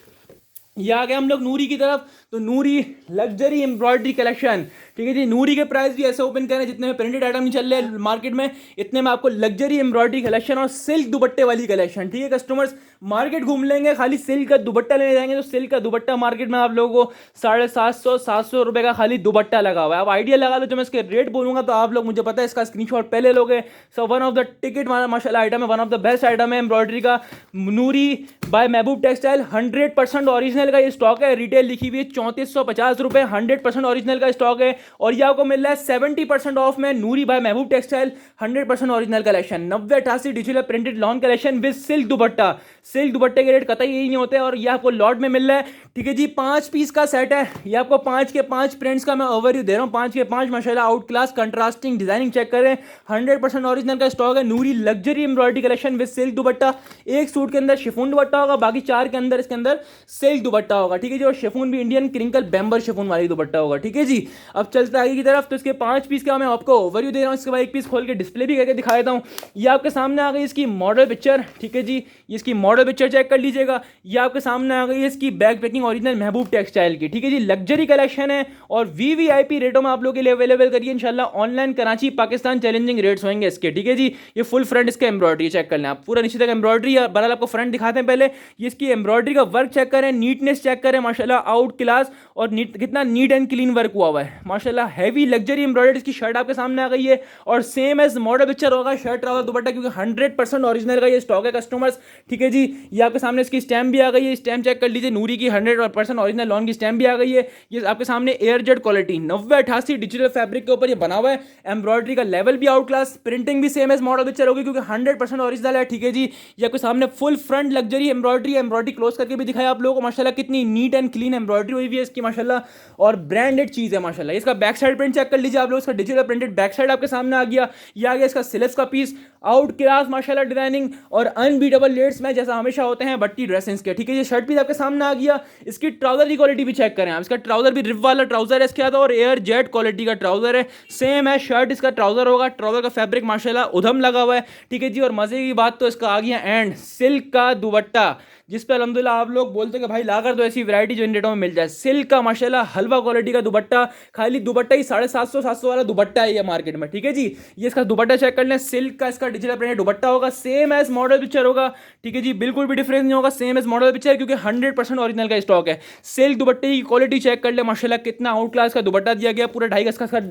ये आ गए हम लोग नूरी की तरफ, तो नूरी लग्जरी एम्ब्रॉयडरी कलेक्शन। ठीक है जी, नूरी के प्राइस भी ऐसे ओपन करें जितने में प्रिंटेड आइटम नहीं चल रहे हैं मार्केट में, इतने में आपको लग्जरी एम्ब्रॉयडरी कलेक्शन और सिल्क दुपट्टे वाली कलेक्शन। ठीक है, कस्टमर्स मार्केट घूम लेंगे, खाली सिल्क का दुपट्टा लेने जाएंगे तो सिल्क का दुपट्टा मार्केट में आप लोगों को 750-700 रुपये का खाली दुपट्टा लगा हुआ है। आप आइडिया लगा लो, जो मैं इसके रेट बोलूंगा तो आप लोग, मुझे पता है इसका स्क्रीनशॉट पहले लोगे। So one of the ticket माशाल्लाह आइटम है, one of the best item है एम्ब्रॉयडरी का। नूरी बाय महबूब टेक्सटाइल 100% ओरिजिनल का ये स्टॉक है, रिटेल लिखी हुई है 3450 रुपये, 100% ओरिजिनल का स्टॉक है। और ये आपको मिल रहा है 70% ऑफ में, नूरी bye Mehboob textile 100% original collection, 9088 digital printed lawn collection with silk dupatta. Silk दुपट्टे के रेट कतई यही नहीं होते, और ये आपको लॉट में मिल रहा है। ठीक है जी, 5 पीस का सेट है, ये आपको 5 के 5 प्रिंट्स का मैं ओवरव्यू दे रहा हूँ, 5 के 5 माशाल्लाह out class contrasting designing check करें, 100% ओरिजिनल का स्टॉक है। Noori luxury embroidery collection with silk dupatta, एक सूट के अंदर शिफॉन दुपट्टा होगा, बाकी 4 के अंदर इसके अंदर सिल्क दुपट्टा होगा। ठीक है जी, और शिफॉन भी इंडियन क्रिंकल बैम्बर शिफॉन वाली दुपट्टा होगा। ठीक है जी, अब चलते आगे की तरफ। तो इसके 5 पीस का मैं आपको ओवरव्यू दे रहा हूँ, इसके बाद एक पीस खोल के डिस्प्ले भी करके दिखा देता हूँ। ये आपके सामने आ गई इसकी मॉडल पिक्चर। ठीक है जी, ये इसकी मॉडल पिक्चर चेक कर लीजिएगा। ये आपके सामने आ गई है इसकी बैक पैकिंग ओरिजिनल महबूब टेक्सटाइल की। ठीक है जी, लग्जरी कलेक्शन है और वीवीआईपी रेटों में आप लोगों के लिए अवेलेबल करिए इंशाल्लाह। Online Karachi Pakistan challenging rates होंगे इसके। ठीक है जी, ये फुल फ्रंट इसका एम्ब्रॉयडरी चेक कर लें आप, पूरा नीचे तक एम्ब्रॉयडरी। बहरहाल आपको फ्रंट दिखाते हैं पहले, ये इसकी एम्ब्रॉयडरी का वर्क चेक करें, नीटनेस चेक करें माशाल्लाह आउट क्लास, और कितना नीट एंड क्लीन वर्क हुआ हुआ है माशाल्लाह। हैवी लग्जरी एम्ब्रॉयडरी इसकी शर्ट आपके सामने आ गई है, और सेम एज मॉडल पिक्चर होगा शर्ट ट्राउजर दुपट्टा, क्योंकि 100% ओरिजिनल का ये स्टॉक है कस्टमर्स। ठीक है जी, ये आपके सामने इसकी स्टैम्प भी आ गई है, स्टैम्प चेक कर लीजिए, नूरी की 100% ओरिजिनल लॉन की स्टैम्प भी आ गई है। ये आपके सामने air jet quality 9088 digital fabric के ऊपर ये बना हुआ है। एम्ब्रॉयडरी का लेवल भी आउट क्लास, प्रिंटिंग भी सेम एज मॉडल पिक्चर होगी क्योंकि 100% ओरिजिनल है। ठीक है जी, ये आपके सामने full front luxury embroidery close करके भी दिखाया आप लोगों को माशाल्लाह, कितनी नीट एंड क्लीन एम्ब्रॉयडरी हुई है इसकी माशाल्लाह और ब्रांडेड चीज़ है माशाल्लाह। इसका बैक साइड प्रिंट चेक कर लीजिए आप लोग, इसका डिजिटल प्रिंटेड बैक साइड आपके सामने आ गया। ये आ गया इसका स्लीव्स का पीस, आउट क्लास माशाल्लाह डिजाइनिंग और अनबीटेबल लेट्स में जैसा हमेशा होते हैं भट्टी ड्रेसेस के, ठीक है। ये शर्ट पीस आपके सामने आ गया। इसकी ट्राउजर की क्वालिटी भी चेक करें आप, इसका ट्राउजर भी रिप वाला ट्राउजर है इसके साथ और एयर जेट क्वालिटी का ट्राउजर है, सेम है शर्ट इसका ट्राउजर होगा। ट्राउजर का फैब्रिक माशाल्लाह उधम लगा हुआ है, ठीक है जी। और मजे की बात तो इसका आ गया एंड सिल्क का दुपट्टा, जिस पे अल्हम्दुलिल्लाह आप लोग बोलते हैं कि भाई लाकर तो ऐसी वैरायटी जो इन रेटों में मिल जाए। सिल्क का माशाल्लाह हलवा क्वालिटी का दुपट्टा, खाली दुपट्टा ही 750 वाला दुपट्टा है ये मार्केट में, ठीक है जी। ये इसका दुपट्टा चेक कर लें, सिल्क का इसका डिजिटल प्रिंटेड दुपट्टा होगा, सेम एज मॉडल पिक्चर होगा, ठीक है जी। बिल्कुल भी डिफरेंस नहीं होगा, सेम एज मॉडल पिक्चर, क्योंकि 100% ओरिजिनल का स्टॉक है। सिल्क दुपट्टे की क्वालिटी चेक कर ले माशाल्लाह, कितना आउट क्लास का दुपट्टा दिया गया, पूरा 2.5 गज का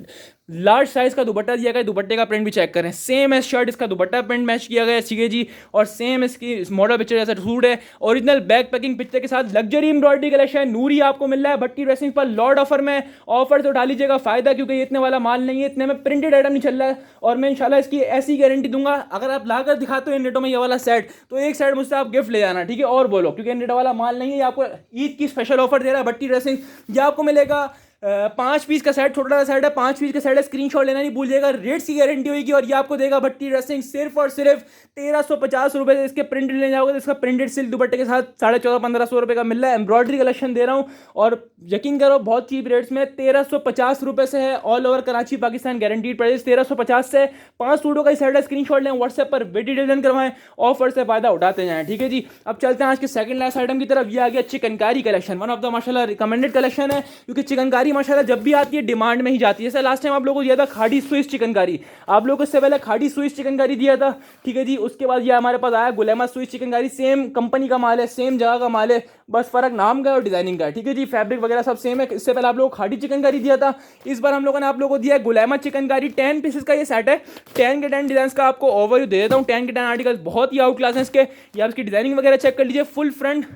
लार्ज साइज का दुपट्टा दिया गया। दुपट्टे का प्रिंट भी चेक करें, सेम एज शर्ट इसका दुपट्टा प्रिंट मैच किया गया है, ठीक है जी। और सेम इसकी मॉडल पिक्चर जैसा सूट है, ओरिजिनल बैक पैकिंग पिक्चर के साथ लग्जरी एम्ब्रॉयडरी कलेक्शन नूरी आपको मिल रहा है भट्टी ड्रेसिंग पर लॉर्ड ऑफर में। ऑफर तो उठा लीजिएगा फायदा, क्योंकि इतने वाला माल नहीं है, इतने में प्रिंटेड आइटम नहीं चल रहा है। और मैं इंशाल्लाह इसकी ऐसी गारंटी दूंगा, अगर आप लाकर दिखाते हो इन रेटों में ये वाला सेट, तो एक सेट मुझसे आप गिफ्ट ले जाना, ठीक है। और बोलो, क्योंकि इन रेटों वाला माल नहीं है, आपको ईद की स्पेशल ऑफर दे रहा है भट्टी ड्रेसिंग। ये आपको मिलेगा 5 पीस का सेट, छोटा सा सेट है, 5 पीस का सेट है, स्क्रीनशॉट लेना नहीं भूलिएगा। रेट्स की गारंटी होगी और ये आपको देगा भट्टी ड्रेसिंग सिर्फ और सिर्फ 1350 रुपये से। इसके प्रिंटेड ले जाओगे तो इसका प्रिंटेड सिल्क दुपट्टे के साथ 1450-1500 रुपये का मिल रहा है। एम्ब्रॉयडरी कलेक्शन दे रहा हूँ और यकीन करो बहुत चीप रेट्स में 1350 रुपये से है। All over Karachi Pakistan guaranteed price 1350 से। 5 सूटों का ही सेट है, स्क्रीनशॉट लें, व्हाट्सएप पर वीडियो डिजाइन करवाएं, ऑफर से फायदा उठाते जाएं, ठीक है जी। अब चलते हैं आज के सेकंड लास्ट आइटम की तरफ। ये आ गया chikankari collection, one of the माशाल्लाह रिकमेंडेड कलेक्शन है, क्योंकि चिकनकारी माशाल्लाह जब भी आती है डिमांड में ही जाती है। जैसे लास्ट टाइम आप लोगों को दिया था खाड़ी स्विस चिकनकारी, आप लोगों को इससे पहले खाड़ी स्विस चिकनकारी दिया था, ठीक है जी। उसके बाद ये हमारे पास आया गुलेमा स्विस चिकनकारी, सेम कंपनी का माल है, सेम जगह का माल है, बस फर्क नाम का और डिजाइनिंग का है, ठीक है जी। फैब्रिक वगैरह सब सेम है। इससे पहले आप लोगों को खाड़ी चिकनकारी दिया था, इस बार हम लोगों ने आप लोगों को दिया है गुलेमा चिकनकारी। 10 पीसेस का ये सेट है, 10 के 10 डिजाइन का आपको ओवरव्यू दे देता हूँ। 10 के 10 आर्टिकल बहुत ही आउट क्लास है इसके। ये आप इसकी डिजाइनिंग वगैरह चेक कर लीजिए, फुल फ्रंट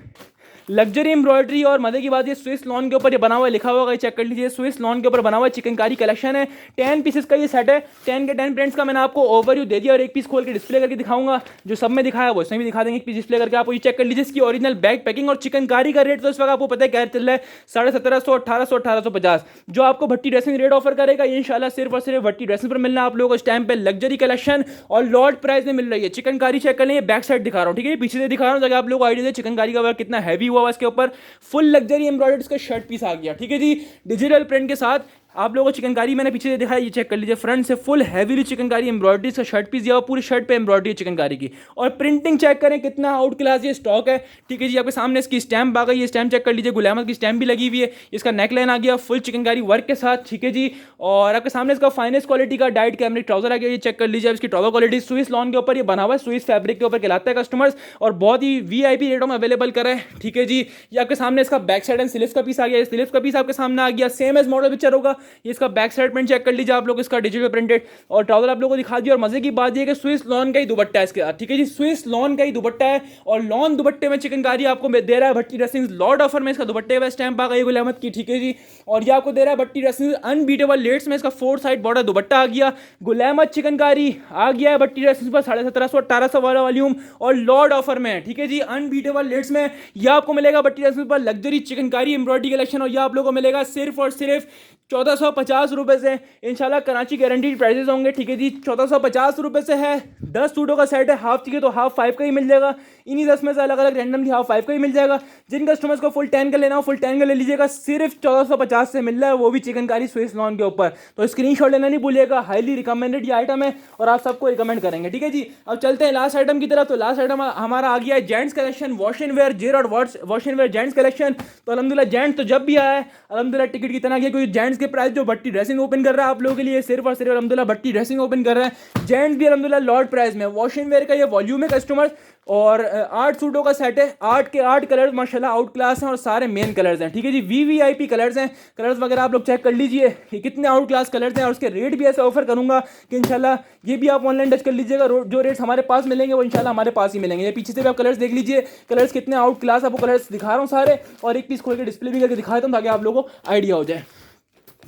लग्जरी एम्ब्रॉयडरी। और मजे की बात ये स्विस लॉन के ऊपर ये बना हुआ लिखा हुआ है, चेक कर लीजिए, स्विस लॉन के ऊपर बना हुआ चिकनकारी कलेक्शन है। 10 पीसेस का ये सेट है, 10 के 10 प्रिंट्स का मैंने आपको ओवरव्यू दे दिया और एक पीस खोल के डिस्प्ले करके दिखाऊंगा। जो सब में दिखाया वो इसमें भी दिखा देंगे, एक पीस डिस्प्ले करके आपको ये चेक कर लीजिए। इसकी ओरिजिनल बैक पैकिंग और चिकनकारी का रेट तो इस वक्त आपको पता है क्या चल रहा है, 1750, 1800, 1850। जो आपको भट्टी ड्रेसिंग रेट ऑफर करेगा ये इंशाल्लाह सिर्फ और सिर्फ भट्टी ड्रेसिंग पर मिलना आप लोगों को इस टाइम पे लग्जरी कलेक्शन और लॉर्ड प्राइस में मिल रही है। चिकनकारी चेक कर लेंगे, बैक साइड दिखा रहा हूँ, ठीक है, पीछे से दिखा रहा हूँ ताकि आप लोग आइडिया दे चिकनकारी का वर्क कितना हैवी हुआ है इसके ऊपर। फुल लग्जरी एम्ब्रॉयडरी इसका शर्ट पीस आ गया, ठीक है जी, डिजिटल प्रिंट के साथ। आप लोगों को चिकनकारी मैंने पीछे से दिखाया, ये चेक कर लीजिए, फ्रंट से फुल हैवीली चिकनकारी एम्ब्रॉयडरी इसका शर्ट पीस दिया हुआ, पूरी शर्ट पे एम्ब्रॉयडरी चिकनकारी की। और प्रिंटिंग चेक करें कितना आउट क्लास ये स्टॉक है, ठीक है जी। आपके सामने इसकी स्टैम्प आ गई, ये स्टैम्प चेक कर लीजिए, गुलाम की स्टैम्प भी लगी हुई है। इसका नेकलाइन आ गया फुल चिकनकारी वर्क के साथ, ठीक है जी। और आपके सामने इसका फाइनेस्ट क्वालिटी का डाइट कैमरिक ट्राउजर आ गया, ये चेक कर लीजिए। इसकी ट्राउजर क्वालिटी स्विस लॉन के ऊपर ये बना हुआ है, स्विस फैब्रिक के ऊपर कहलाता है कस्टमर्स, और बहुत ही वीआईपी रेटों में अवेलेबल कर रहे हैं, ठीक है जी। ये आपके सामने इसका बैक साइड एंड स्लीव्स का पीस आ गया, स्लीव्स का पीस आपके सामने आ गया, सेम एज मॉडल पिक्चर होगा। ये इसका बैक साइड प्रिंट चेक कर लीजिए आप लोग, इसका डिजिटल प्रिंटेड और ट्राउजर आप लोगों को दिखा दिया। और मजे की बात ये कि स्विस लॉन का ही दुपट्टा है इसके साथ, ठीक है जी, स्विस लॉन का ही दुपट्टा है। और लॉन दुपट्टे में चिकनकारी आपको दे रहा है भट्टी ड्रेसिंग लॉर्ड ऑफर में। इसका दुपट्टे का स्टैम्प आ गया गुल अहमद की, ठीक है जी। और ये आपको दे रहा है भट्टी ड्रेसिंग अनबीटेबल लेट्स में, इसका 4 साइड बॉर्डर दुपट्टा आ गया। गुल अहमद चिकनकारी आ गया है भट्टी ड्रेसिंग पर 1750, 1800 वाला वॉल्यूम और लॉर्ड ऑफर में, ठीक है जी, अनबीटेबल लेट्स में। यह आपको मिलेगा भट्टी ड्रेसिंग पर लग्जरी चिकनकारी एम्ब्रॉयडरी कलेक्शन, और यह आप लोगों को मिलेगा सिर्फ और सिर्फ 1450 रुपये से। इंशाल्लाह कराची गारंटीड प्राइसेस होंगे, ठीक है जी। 1450 रुपये से है, 10 सूटों का सेट है, हाफ चाहिए तो हाफ 5 का ही मिल जाएगा। इन्हीं 10 में से अलग अलग रैंडमली हाफ 5 का ही मिल जाएगा। जिन कस्टमर्स को फुल 10 का लेना हो फुल 10 का ले लीजिएगा, सिर्फ 1450 से मिल रहा है, वो भी चिकनकारी स्विस लॉन के ऊपर। तो स्क्रीनशॉट लेना नहीं भूलिएगा, हाईली रिकमेंडेड ये आइटम है और आप सबको रिकमेंड करेंगे, ठीक है जी। अब चलते हैं लास्ट आइटम की तरफ। तो लास्ट आइटम हमारा आ गया है gents collection, wash and wear जेर और wash and wear gents collection. तो अल्हम्दुलिल्लाह जेंट्स तो जब भी आया है अल्हम्दुलिल्लाह टिकट की तरह, क्योंकि जेंट्स के प्राइस जो भट्टी ड्रेसिंग ओपन कर रहा है आप लोगों के लिए सिर्फ और सिर्फ अल्हम्दुलिल्लाह भट्टी ड्रेसिंग ओपन कर रहा है। जेंट्स भी अल्हम्दुलिल्लाह लॉर्ड प्राइस में। वॉश एंड वेयर का ये वॉल्यूम है कस्टमर्स, और 8 सूटों का सेट है, 8 के 8 कलर्स माशाल्लाह आउट क्लास हैं और सारे मेन कलर्स हैं, ठीक है जी। वीवीआईपी कलर्स हैं, कलर्स वगैरह आप लोग चेक कर लीजिए कि कितने आउट क्लास कलर्स हैं। और उसके रेट भी ऐसे ऑफर करूंगा कि इंशाल्लाह ये भी आप ऑनलाइन टच कर लीजिएगा, जो रेट्स हमारे पास मिलेंगे वो इंशाल्लाह हमारे पास ही मिलेंगे। ये पीछे से भी आप कलर्स देख लीजिए, कलर्स कितने आउट क्लास आपको कलर्स दिखा रहा हूँ सारे, और एक पीस खोल के डिस्प्ले भी करके दिखा देता हूँ ताकि आप लोगों को आइडिया हो जाए।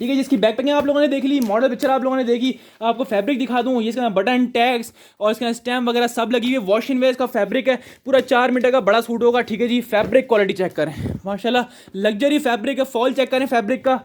ठीक है, जिसकी बैक पैकिंग आप लोगों ने देख ली, मॉडल पिक्चर आप लोगों ने देखी। आपको फैब्रिक दिखा दूँ, ये इसका बटन टैग्स और इसका स्टैम्प वगैरह सब लगी हुई है। वॉश इन वेयर का फैब्रिक है, पूरा 4 मीटर का बड़ा सूट होगा। ठीक है जी, फैब्रिक क्वालिटी चेक करें, माशाल्लाह लग्जरी फैब्रिक है। फॉल चेक करें फैब्रिक का,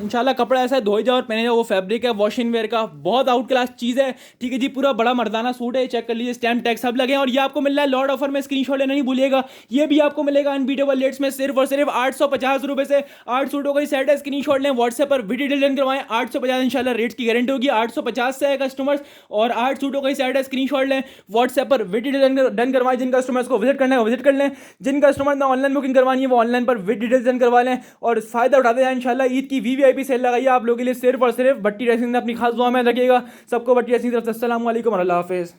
इंशाल्लाह कपड़ा ऐसा है धोए जाओ और पहने जाओ, वो फैब्रिक है वॉश इन वेयर का, बहुत आउट क्लास चीज़ है। ठीक है जी, पूरा बड़ा मर्दाना सूट है, चेक कर लीजिए, स्टैम्प टैग सब लगे हैं। और ये आपको मिल रहा है लॉर्ड ऑफर में, स्क्रीनशॉट लेना नहीं भूलिएगा। ये भी आपको मिलेगा अनबीटेबल रेट्स में, सिर्फ और सिर्फ 850 रुपये से 8 सूटों का ही सेट है। स्क्रीनशॉट लें, व्हाट्सएप पर वीडियो डिटेल करवाएं। 850 इंशाल्लाह रेट्स की गारंटी होगी। 850 से है कस्टमर्स और 8 सूटों का ही सेट है। स्क्रीनशॉट लें, व्हाट्सएप पर वीडियो डिटेल डन करवाएं। जिन कस्टमर्स को विजिट करना है वो विजिट कर लें, जिन कस्टमर ने ऑनलाइन बुकिंग करवानी है वो ऑनलाइन पर विद डिटेल्स डन करवा लें और फायदा उठाते हैं। इंशाल्लाह ईद की वीवीआईपी सेल लगाई आप लोगों के लिए, सिर्फ और सिर्फ भट्टी ड्रेसिंग ने। अपनी खास दुआ में रखिएगा सबको। भट्टी ड्रेसिंग की तरफ से अस्सलाम वालेकुम और अल्लाह हाफिज़।